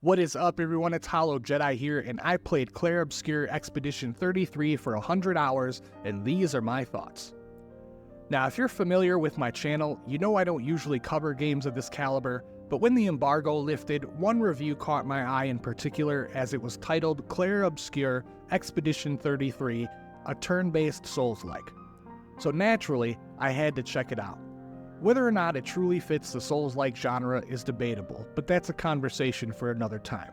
What is up, everyone? It's Hollow Jedi here, and I played Clair Obscur Expedition 33 for 100 hours, and these are my thoughts. Now, if you're familiar with my channel, you know I don't usually cover games of this caliber, but when the embargo lifted, one review caught my eye in particular as it was titled Clair Obscur Expedition 33, a turn-based Souls-like. So naturally, I had to check it out. Whether or not it truly fits the Souls-like genre is debatable, but that's a conversation for another time.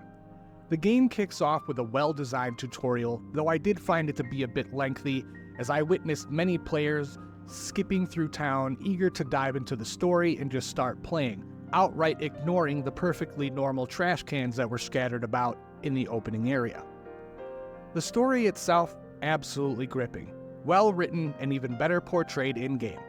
The game kicks off with a well-designed tutorial, though I did find it to be a bit lengthy, as I witnessed many players skipping through town, eager to dive into the story and just start playing, outright ignoring the perfectly normal trash cans that were scattered about in the opening area. The story itself, absolutely gripping, well written and even better portrayed in-game.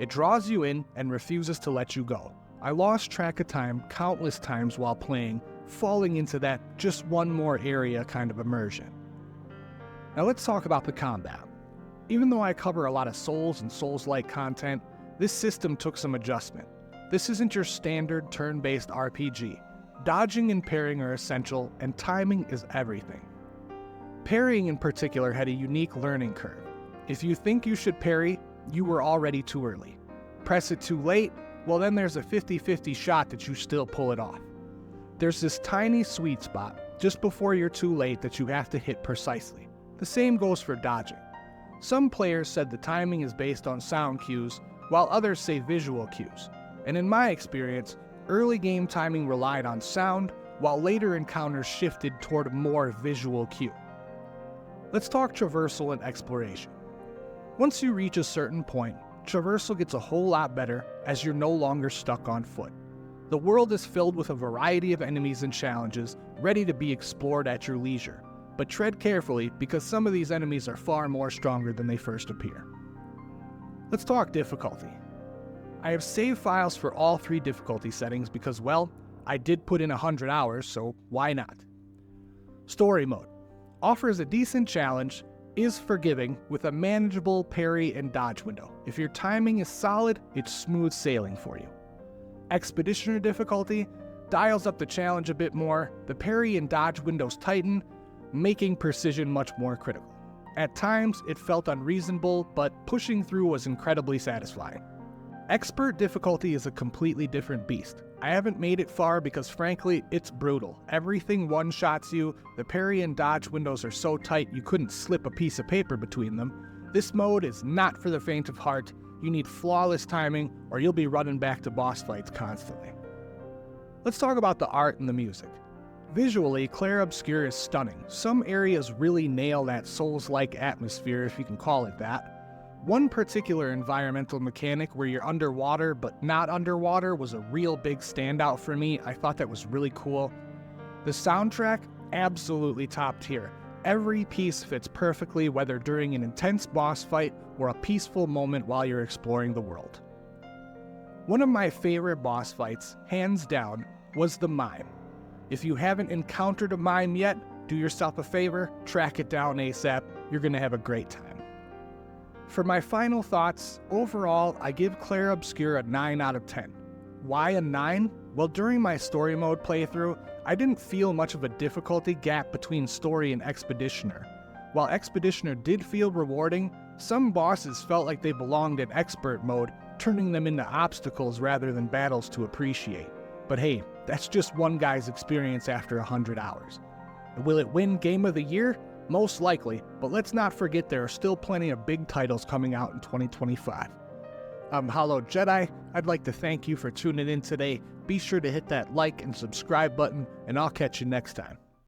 It draws you in and refuses to let you go. I lost track of time countless times while playing, falling into that just one more area kind of immersion. Now let's talk about the combat. Even though I cover a lot of Souls and Souls-like content, this system took some adjustment. This isn't your standard turn-based RPG. Dodging and parrying are essential, and timing is everything. Parrying in particular had a unique learning curve. If you think you should parry, you were already too early. Press it too late, well then there's a 50-50 shot that you still pull it off. There's this tiny sweet spot just before you're too late that you have to hit precisely. The same goes for dodging. Some players said the timing is based on sound cues, while others say visual cues. And in my experience, early game timing relied on sound, while later encounters shifted toward a more visual cue. Let's talk traversal and exploration. Once you reach a certain point, traversal gets a whole lot better as you're no longer stuck on foot. The world is filled with a variety of enemies and challenges ready to be explored at your leisure, but tread carefully because some of these enemies are far more stronger than they first appear. Let's talk difficulty. I have save files for all three difficulty settings because, well, I did put in 100 hours, so why not? Story mode offers a decent challenge, is forgiving with a manageable parry and dodge window. If your timing is solid, it's smooth sailing for you. Expeditioner difficulty dials up the challenge a bit more, the parry and dodge windows tighten, making precision much more critical. At times, it felt unreasonable, but pushing through was incredibly satisfying. Expert difficulty is a completely different beast. I haven't made it far because frankly, it's brutal. Everything one-shots you, the parry and dodge windows are so tight you couldn't slip a piece of paper between them. This mode is not for the faint of heart. You need flawless timing or you'll be running back to boss fights constantly. Let's talk about the art and the music. Visually, Clair Obscur is stunning. Some areas really nail that Souls-like atmosphere, if you can call it that. One particular environmental mechanic where you're underwater but not underwater was a real big standout for me. I thought that was really cool. The soundtrack, absolutely top tier. Every piece fits perfectly, whether during an intense boss fight or a peaceful moment while you're exploring the world. One of my favorite boss fights, hands down, was the mime. If you haven't encountered a mime yet, do yourself a favor, track it down ASAP. You're gonna have a great time. For my final thoughts, overall, I give Clair Obscur a 9 out of 10. Why a 9? Well, during my story mode playthrough, I didn't feel much of a difficulty gap between story and Expeditioner. While Expeditioner did feel rewarding, some bosses felt like they belonged in expert mode, turning them into obstacles rather than battles to appreciate. But hey, that's just one guy's experience after 100 hours. Will it win Game of the Year? Most likely, but let's not forget there are still plenty of big titles coming out in 2025. I'm Hollow Jedi. I'd like to thank you for tuning in today. Be sure to hit that like and subscribe button, and I'll catch you next time.